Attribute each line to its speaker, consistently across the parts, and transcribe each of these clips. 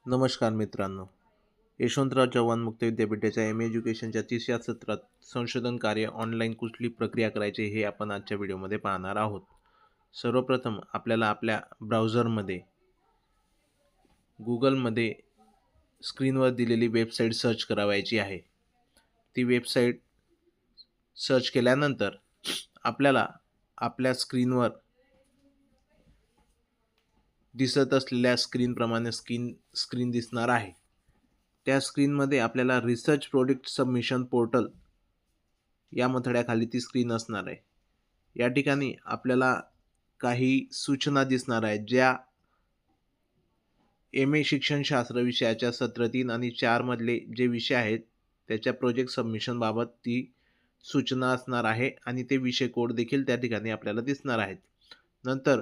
Speaker 1: नमस्कार मित्रांनो, यशवंतराव चव्हाण मुक्त विद्यापीठाच्या एज्युकेशनच्या 300 सत्रात संशोधन कार्य ऑनलाईन कुठली प्रक्रिया करायची हे आपण आजच्या व्हिडिओमध्ये पाहणार आहोत. सर्वप्रथम आपल्याला आपल्या ब्राउझरमध्ये गूगलमध्ये स्क्रीनवर दिलेली वेबसाईट सर्च करायची आहे. ती वेबसाईट सर्च केल्यानंतर आपल्याला आपल्या स्क्रीनवर दिसत असलेल्या स्क्रीनप्रमाणे स्क्रीन दिसणार आहे. त्या स्क्रीनमध्ये आपल्याला रिसर्च प्रोडक्ट सबमिशन पोर्टल या मथळ्याखाली ती स्क्रीन असणार आहे. या ठिकाणी आपल्याला काही सूचना दिसणार आहेत, ज्या MA शिक्षणशास्त्र विषयाच्या सत्र 3 आणि 4 मधले जे विषय आहेत त्याच्या प्रोजेक्ट सबमिशन बाबत ती सूचना असणार आहे आणि ते विषय कोड देखील त्या ठिकाणी आपल्याला दिसणार आहेत. नंतर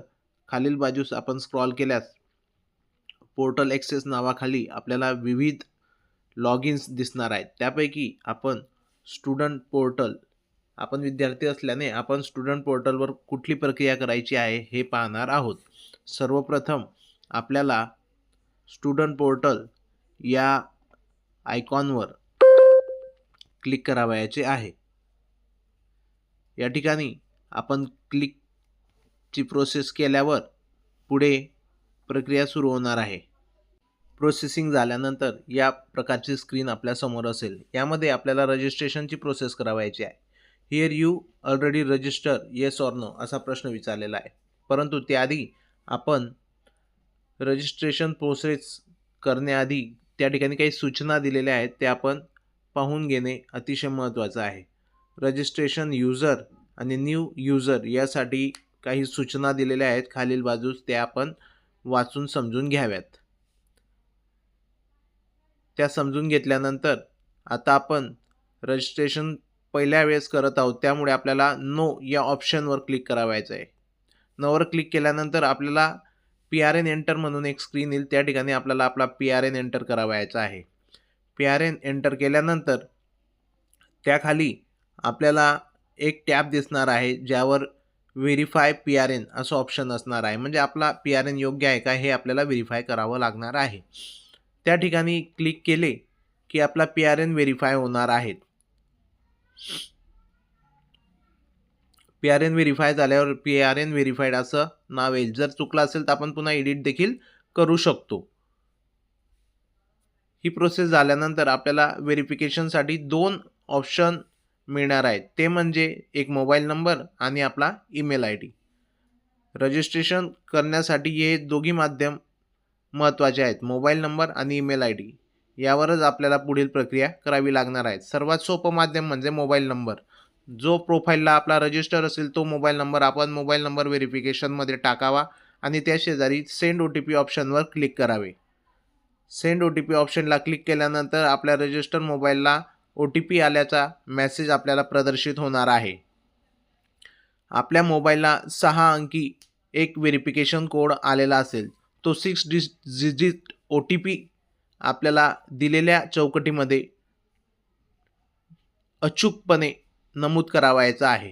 Speaker 1: खालील बाजूस आपण स्क्रॉल केल्यास पोर्टल ॲक्सेस नावाखाली आपल्याला विविध लॉगिन्स दिसणार आहेत. त्यापैकी आपण स्टुडंट पोर्टल, आपण विद्यार्थी असल्याने आपण स्टुडंट पोर्टलवर कुठली प्रक्रिया करायची आहे हे पाहणार आहोत. सर्वप्रथम आपल्याला स्टुडंट पोर्टल या आयकॉनवर क्लिक करावयाचे आहे. या ठिकाणी आपण क्लिकची प्रोसेस केल्यावर पुढे प्रक्रिया सुरू होणार आहे. प्रोसेसिंग झाल्यानंतर या प्रकारची स्क्रीन आपल्यासमोर असेल. यामध्ये आपल्याला रजिस्ट्रेशनची प्रोसेस करावयाची आहे. Here you already register yes or no असा प्रश्न विचारलेला आहे. परंतु त्याआधी आपण रजिस्ट्रेशन प्रोसेस करण्याआधी त्या ठिकाणी काही सूचना दिलेल्या आहेत, त्या आपण पाहून घेणे अतिशय महत्त्वाचं आहे. रजिस्ट्रेशन युजर आणि न्यू युजर यासाठी काही सूचना दिलेल्या आहेत खालील बाजूस, त्या आपण वाचून समजून घ्याव्यात. त्या समजून घेतल्यानंतर आता आपण रजिस्ट्रेशन पहिल्या वेळेस करत आहोत, त्यामुळे आपल्याला नो या ऑप्शनवर क्लिक करावायचं आहे. नोवर क्लिक केल्यानंतर आपल्याला PRN एंटर म्हणून एक स्क्रीन येईल. त्या ठिकाणी आपल्याला आपला PRN एंटर करावायचा आहे. PRN एंटर केल्यानंतर त्याखाली आपल्याला एक टॅब दिसणार आहे, ज्यावर व्हेरीफाय PRN असं ऑप्शन असणार आहे. म्हणजे आपला PRN योग्य आहे का हे आपल्याला व्हेरीफाय करावं लागणार आहे. त्या ठिकाणी क्लिक केले की आपला PRN व्हेरीफाय होणार आहे. PRN व्हेरीफाय झाल्यावर PRN व्हेरीफाईड असं नाव येईल. जर चुकलं असेल तर आपण पुन्हा एडिट देखील करू शकतो. ही प्रोसेस झाल्यानंतर आपल्याला व्हेरिफिकेशनसाठी 2 ऑप्शन मिळणार आहेत. ते म्हणजे एक मोबाईल नंबर आणि आपला ईमेल ID. रजिस्ट्रेशन करण्यासाठी हे दोघी माध्यम महत्त्वाचे आहेत, मोबाईल नंबर आणि ईमेल ID. यावरच आपल्याला पुढील प्रक्रिया करावी लागणार आहे. सर्वात सोपं माध्यम म्हणजे मोबाईल नंबर. जो प्रोफाईलला आपला रजिस्टर असेल तो मोबाईल नंबर आपण मोबाईल नंबर व्हेरिफिकेशनमध्ये टाकावा आणि त्या शेजारी सेंड OTP ऑप्शनवर क्लिक करावे. सेंड OTP ऑप्शनला क्लिक केल्यानंतर आपल्या रजिस्टर मोबाईलला OTP आल्याचा मेसेज आपल्याला प्रदर्शित होणार आहे. आपल्या मोबाईलला 6 अंकी एक व्हेरिफिकेशन कोड आलेला असेल. तो 6 डिजिट OTP आपल्याला दिलेल्या चौकटीमध्ये अचूकपणे नमूद करावायचा आहे.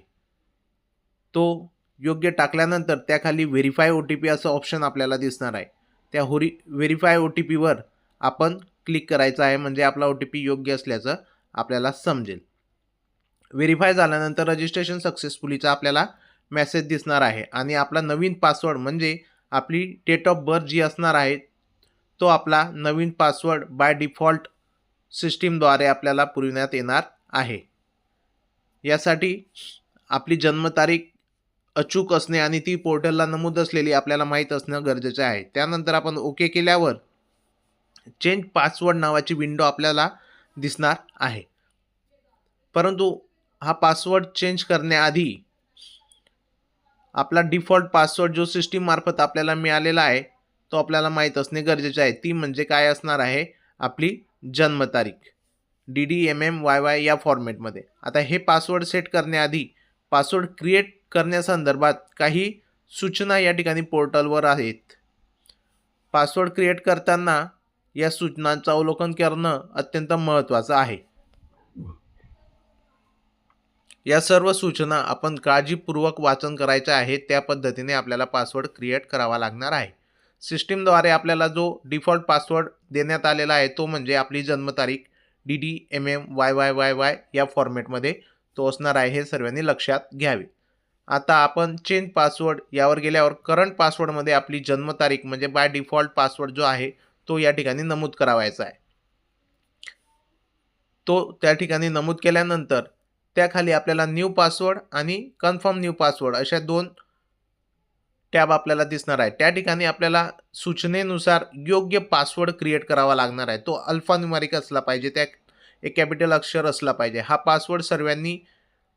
Speaker 1: तो योग्य टाकल्यानंतर त्याखाली व्हेरीफाय OTP असं ऑप्शन आपल्याला दिसणार आहे. त्या व्हेरीफाय OTPवर आपण क्लिक करायचं आहे, म्हणजे आपला OTP योग्य असल्याचं आपल्याला समजेल. व्हेरीफाय झाल्यानंतर रजिस्ट्रेशन सक्सेसफुलीचा आपल्याला मेसेज दिसणार आहे आणि आपला नवीन पासवर्ड म्हणजे आपली डेट ऑफ बर्थ जी असणार आहे तो आपला नवीन पासवर्ड बाय डिफॉल्ट सिस्टीमद्वारे आपल्याला पुरविण्यात येणार आहे. यासाठी आपली जन्मतारीख अचूक असणे आणि ती पोर्टलला नमूद असलेली आपल्याला माहीत असणं गरजेचं आहे. त्यानंतर आपण ओके केल्यावर चेंज पासवर्ड नावाची विंडो आपल्याला दिसणार आहे. परंतु हा पासवर्ड चेंज करण्याआधी आपला डिफॉल्ट पासवर्ड जो सिस्टीम मार्फत आपल्याला मिळालेला आहे तो आपल्याला माहीत असणे गरजेचे आहे. ती म्हणजे काय असणार आहे, आपली जन्मतारीख DDMMYY या फॉर्मॅटमध्ये. आता हे पासवर्ड सेट करण्याआधी पासवर्ड क्रिएट करण्यासंदर्भात काही सूचना या ठिकाणी पोर्टलवर आहेत. पासवर्ड क्रिएट करताना या सूचनांचं अवलोकन करणं अत्यंत महत्त्वाचं आहे. या सर्व सूचना आपण काळजीपूर्वक वाचन करायच्या आहेत. त्या पद्धतीने आपल्याला पासवर्ड क्रिएट करावा लागणार आहे. सिस्टीमद्वारे आपल्याला जो डिफॉल्ट पासवर्ड देण्यात आलेला आहे तो म्हणजे आपली जन्मतारीख DDMMYYYY या फॉर्मॅटमध्ये तो असणार आहे, हे सर्वांनी लक्षात घ्यावे. आता आपण चेंज पासवर्ड यावर गेल्यावर करंट पासवर्डमध्ये आपली जन्मतारीख म्हणजे बाय डिफॉल्ट पासवर्ड जो आहे तो या ठिकाणी नमूद करावायचा आहे. तो त्या ठिकाणी नमूद केल्यानंतर त्याखाली आपल्याला न्यू पासवर्ड आणि कन्फर्म न्यू पासवर्ड अशा 2 टॅब आपल्याला दिसणार आहे. त्या ठिकाणी आपल्याला सूचनेनुसार योग्य पासवर्ड क्रिएट करावा लागणार आहे. तो अल्फान्यूमेरिक असला पाहिजे, त्या एक कॅपिटल अक्षर असला पाहिजे. हा पासवर्ड सर्वांनी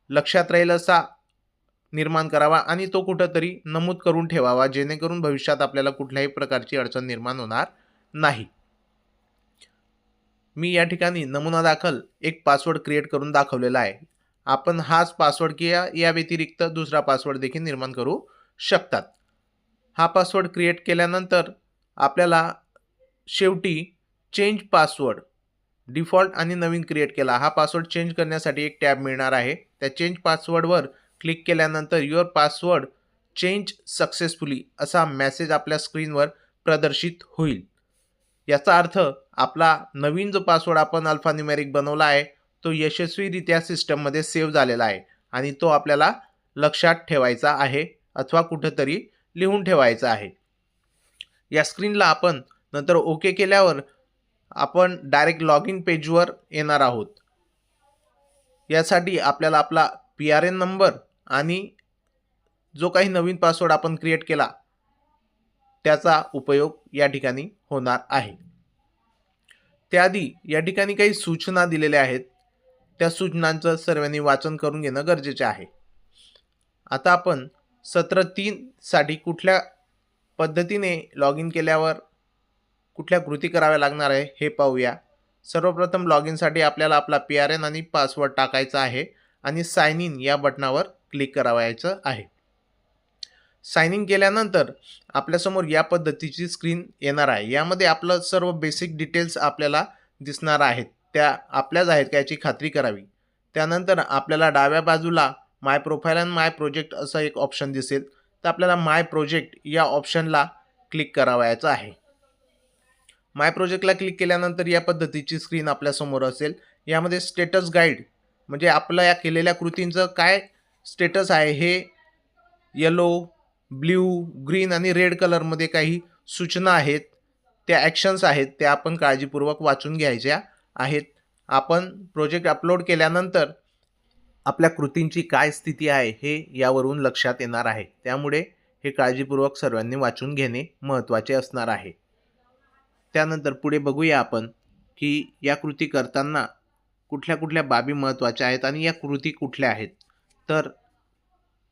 Speaker 1: लक्षात राहील असा निर्माण करावा आणि तो कुठंतरी नमूद करून ठेवावा, जेणेकरून भविष्यात आपल्याला कुठल्याही प्रकारची अडचण निर्माण होणार नाही. मी या ठिकाणी नमुना दाखल एक पासवर्ड क्रिएट करून दाखवलेला आहे. आपण हाच पासवर्ड किंवा या व्यतिरिक्त दुसरा पासवर्ड देखील निर्माण करू शकतात. हा पासवर्ड क्रिएट केल्यानंतर आपल्याला शेवटी चेंज पासवर्ड डिफॉल्ट आणि नवीन क्रिएट केला हा पासवर्ड चेंज करण्यासाठी एक टॅब मिळणार आहे. त्या चेंज पासवर्डवर क्लिक केल्यानंतर युअर पासवर्ड चेंज सक्सेसफुली असा मेसेज आपल्या स्क्रीनवर प्रदर्शित होईल. याचा अर्थ आपला नवीन जो पासवर्ड आपण अल्फान्यूमेरिक बनवला आहे तो यशस्वीरित्या सिस्टममध्ये सेव्ह झालेला आहे आणि तो आपल्याला लक्षात ठेवायचा आहे अथवा कुठेतरी लिहून ठेवायचा आहे. या स्क्रीनला आपण नंतर ओके केल्यावर आपण डायरेक्ट लॉग इन पेजवर येणार आहोत. यासाठी आपल्याला आपला PRN नंबर आणि जो काही नवीन पासवर्ड आपण क्रिएट केला त्याचा उपयोग या ठिकाणी होणार आहे. त्याआधी या ठिकाणी काही सूचना दिलेल्या आहेत, त्या सूचनांचं सर्वांनी वाचन करून घेणं गरजेचे आहे. आता आपण सत्र 3 साठी कुठल्या पद्धतीने लॉग इन केल्यावर कुठल्या कृती कराव्या लागणार आहे हे पाहूया. सर्वप्रथम लॉग इनसाठी आपल्याला आपला PRN आणि पासवर्ड टाकायचा आहे आणि साइन इन या बटनावर क्लिक करावायचं आहे. साइन इन केल्यानंतर आपल्यासमोर या पद्धतीची स्क्रीन येणार आहे. यामध्ये आपलं सर्व बेसिक डिटेल्स आपल्याला दिसणार आहेत, त्या आपल्याच आहेत का याची खात्री करावी. त्यानंतर आपल्याला डाव्या बाजूला माय प्रोफाईल अँड माय प्रोजेक्ट असं एक ऑप्शन दिसेल, तर आपल्याला माय प्रोजेक्ट या ऑप्शनला क्लिक करावायचं आहे. माय प्रोजेक्टला क्लिक केल्यानंतर या पद्धतीची स्क्रीन आपल्यासमोर असेल. यामध्ये स्टेटस गाईड म्हणजे आपल्या या केलेल्या कृतींचं काय स्टेटस आहे हे येलो, ब्ल्यू, ग्रीन आणि रेड कलरमध्ये काही सूचना आहेत, त्या ॲक्शन्स आहेत, त्या आपण काळजीपूर्वक वाचून घ्यायच्या आहेत. आपण प्रोजेक्ट अपलोड केल्यानंतर आपल्या कृतींची काय स्थिती आहे हे यावरून लक्षात येणार आहे. त्यामुळे हे काळजीपूर्वक सर्वांनी वाचून घेणे महत्त्वाचे असणार आहे. त्यानंतर पुढे बघूया आपण की या कृती करताना कुठल्या कुठल्या बाबी महत्त्वाच्या आहेत आणि या कृती कुठल्या आहेत. तर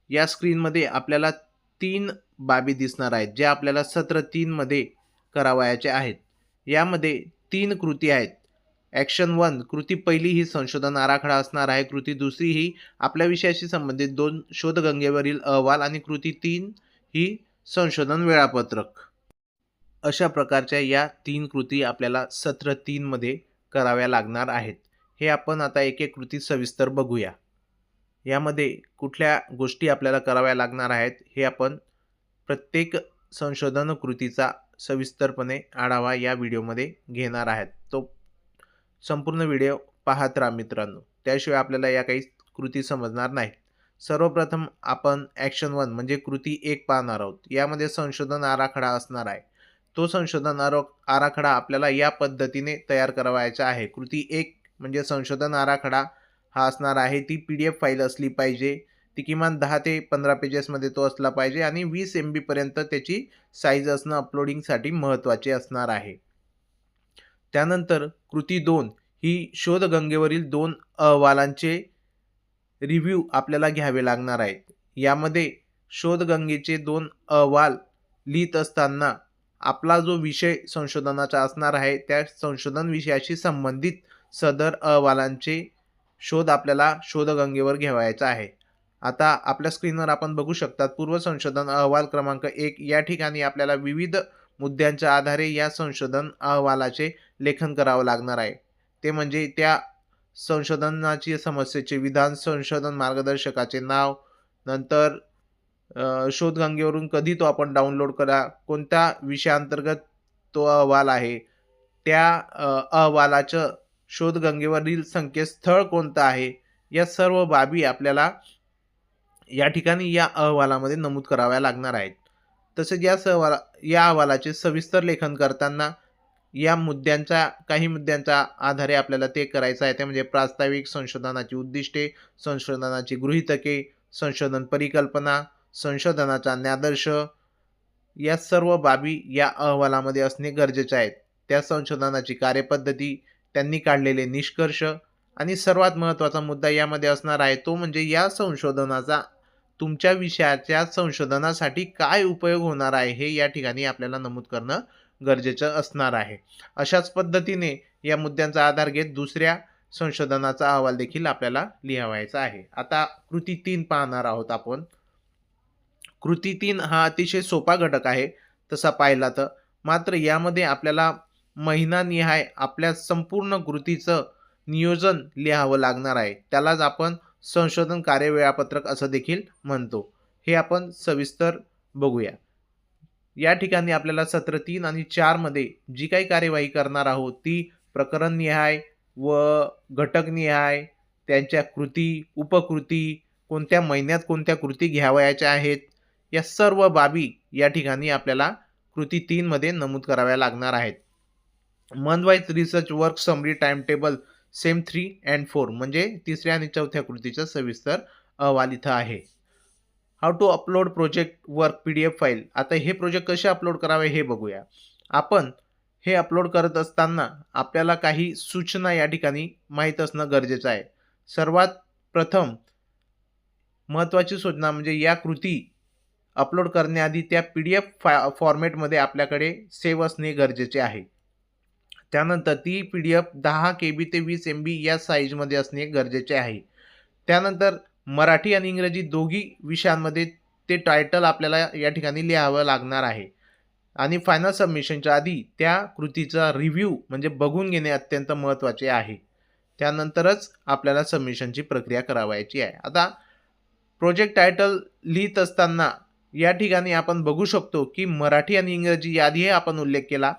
Speaker 1: या स्क्रीनमध्ये आपल्याला 3 बाबी दिसणार आहेत ज्या आपल्याला सत्र 3 मध्ये करावयाच्या आहेत. यामध्ये 3 कृती आहेत. ॲक्शन 1 कृती पहिली ही संशोधन आराखडा असणार आहे. कृती दुसरी ही आपल्या विषयाशी संबंधित 2 शोधगंगेवरील अहवाल आणि कृती 3 ही संशोधन वेळापत्रक. अशा प्रकारच्या या 3 कृती आपल्याला सत्र 3 मध्ये कराव्या लागणार आहेत. हे आपण आता एक एक कृती सविस्तर बघूया. यामध्ये कुठल्या गोष्टी आपल्याला कराव्या लागणार आहेत हे आपण प्रत्येक संशोधन कृतीचा सविस्तरपणे आढावा या व्हिडिओमध्ये घेणार आहेत. तो संपूर्ण व्हिडिओ पाहत राहा मित्रांनो, त्याशिवाय आपल्याला या काही कृती समजणार नाहीत. सर्वप्रथम आपण ॲक्शन 1 म्हणजे कृती 1 पाहणार आहोत. यामध्ये संशोधन आराखडा असणार आहे. तो संशोधन आराखडा आपल्याला या पद्धतीने तयार करावायचा आहे. कृती 1 म्हणजे संशोधन आराखडा हा असणार आहे. ती PDF फाईल असली पाहिजे. ती किमान 10 ते 15 पेजेसमध्ये तो असला पाहिजे आणि 20 MB पर्यंत त्याची साईज असणं अपलोडिंगसाठी महत्त्वाचे असणार आहे. त्यानंतर कृती 2 ही शोधगंगेवरील 2 अहवालांचे रिव्ह्यू आपल्याला घ्यावे लागणार आहेत. यामध्ये शोधगंगेचे 2 अहवाल लिहित असताना आपला जो विषय संशोधनाचा असणार आहे त्या संशोधन विषयाशी संबंधित सदर अहवालांचे शोध आपल्याला शोधगंगेवर घ्यावायचा आहे. आता आपल्या स्क्रीनवर आपण बघू शकता पूर्वसंशोधन अहवाल क्रमांक 1 या ठिकाणी आपल्याला विविध मुद्द्यांच्या आधारे या संशोधन अहवालाचे लेखन करावं लागणार आहे. ते म्हणजे त्या संशोधनाची समस्येचे विधान, संशोधन मार्गदर्शकाचे नाव, नंतर शोधगंगेवरून कधी तो आपण डाउनलोड करा, कोणत्या विषयाअंतर्गत तो अहवाल आहे, त्या अहवालाचं शोधगंगेवरील संकेतस्थळ कोणतं आहे, या सर्व बाबी आपल्याला या ठिकाणी या अहवालामध्ये नमूद कराव्या लागणार आहेत. तसेच या अहवालाचे सविस्तर लेखन करताना काही मुद्द्यांच्या आधारे आपल्याला ते करायचं आहे. ते म्हणजे प्रास्ताविक, संशोधनाची उद्दिष्टे, संशोधनाची गृहीतके, संशोधन परिकल्पना, संशोधनाचा ज्ञानादर्श, या सर्व बाबी या अहवालामध्ये असणे गरजेचे आहेत. त्या संशोधनाची कार्यपद्धती, त्यांनी काढलेले निष्कर्ष आणि सर्वात महत्त्वाचा मुद्दा यामध्ये असणार आहे तो म्हणजे या संशोधनाचा तुमच्या विषयाच्या संशोधनासाठी काय उपयोग होणार आहे हे या ठिकाणी आपल्याला नमूद करणं गरजेचं असणार आहे. अशाच पद्धतीने या मुद्द्यांचा आधार घेत दुसऱ्या संशोधनाचा अहवाल देखील आपल्याला लिहावायचा आहे. आता कृती 3 पाहणार आहोत आपण. कृती 3 हा अतिशय सोपा घटक आहे तसा पाहिला तर, मात्र यामध्ये आपल्याला महिनानिहाय आपल्या संपूर्ण कृतीचं नियोजन लिहावं लागणार आहे. त्यालाच आपण संशोधन कार्य वेळापत्रक असं देखील म्हणतो. हे आपण सविस्तर बघूया. या ठिकाणी आपल्याला सत्र 3 आणि 4 मध्ये जी काही कार्यवाही करणार आहोत ती प्रकरणनिहाय व घटकनिहाय, त्यांच्या कृती, उपकृती, कोणत्या महिन्यात कोणत्या कृती घ्यावयाच्या आहेत, या सर्व बाबी या ठिकाणी आपल्याला कृती 3 मध्ये नमूद कराव्या लागणार आहेत. Month wise research work summary time table same 3 and 4 म्हणजे तिसऱ्या आणि चौथ्या कृतीचा सविस्तर अहवाल इथं आहे. How to upload project work PDF file. आता हे प्रोजेक्ट कसे अपलोड करावे हे बघूया. आपण हे अपलोड करत असताना आपल्याला काही सूचना या ठिकाणी माहीत असणं गरजेचं आहे. सर्वात प्रथम महत्त्वाची सूचना म्हणजे या कृती अपलोड करण्याआधी त्या PDF फॉर्मॅटमध्ये आपल्याकडे सेव्ह असणे गरजेचे आहे. त्यानंतर ती PDF 10 KB ते 20 MB या साईजमध्ये असणे गरजेचे आहे. त्यानंतर मराठी आणि इंग्रजी दोघी विषयांमध्ये ते टायटल आपल्याला या ठिकाणी लिहावं लागणार आहे. आणि फायनल सबमिशनच्या आधी त्या कृतीचा रिव्ह्यू म्हणजे बघून घेणे अत्यंत महत्त्वाचे आहे. त्यानंतरच आपल्याला सबमिशनची प्रक्रिया करावायची आहे. आता प्रोजेक्ट टायटल लिहित असताना या ठिकाणी आपण बघू शकतो की मराठी आणि इंग्रजी याआधी आपण उल्लेख केला.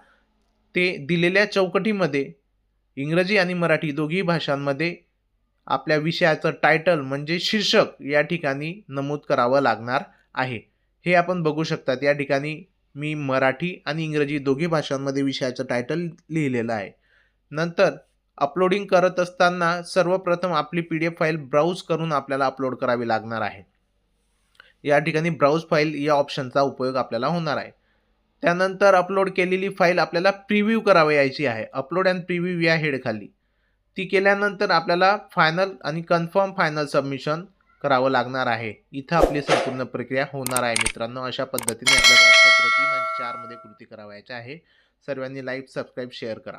Speaker 1: ते दिलेल्या चौकटीमध्ये इंग्रजी आणि मराठी दोघी भाषांमध्ये आपल्या विषयाचं टायटल म्हणजे शीर्षक या ठिकाणी नमूद करावं लागणार आहे. हे आपण बघू शकतात. या ठिकाणी मी मराठी आणि इंग्रजी दोघी भाषांमध्ये विषयाचं टायटल लिहिलेलं आहे. नंतर अपलोडिंग करत असताना सर्वप्रथम आपली PDF फाईल ब्राउज करून आपल्याला अपलोड करावी लागणार आहे. या ठिकाणी ब्राउज फाईल या ऑप्शनचा उपयोग आपल्याला होणार आहे. त्यानंतर अपलोड केलेली फाईल आपल्याला प्रिव्ह्यू करावयाची आहे. अपलोड अँड प्रिव्ह्यू या हेडखाली. ती केल्यानंतर आपल्याला फायनल आणि कन्फर्म फायनल सबमिशन करावं लागणार आहे. इथं आपली संपूर्ण प्रक्रिया होणार आहे मित्रांनो. अशा पद्धतीने आपल्याला सत्र 3 आणि 4 मध्ये कृती करावयाची आहे. सर्वांनी लाईक, सबस्क्राईब, शेअर करा.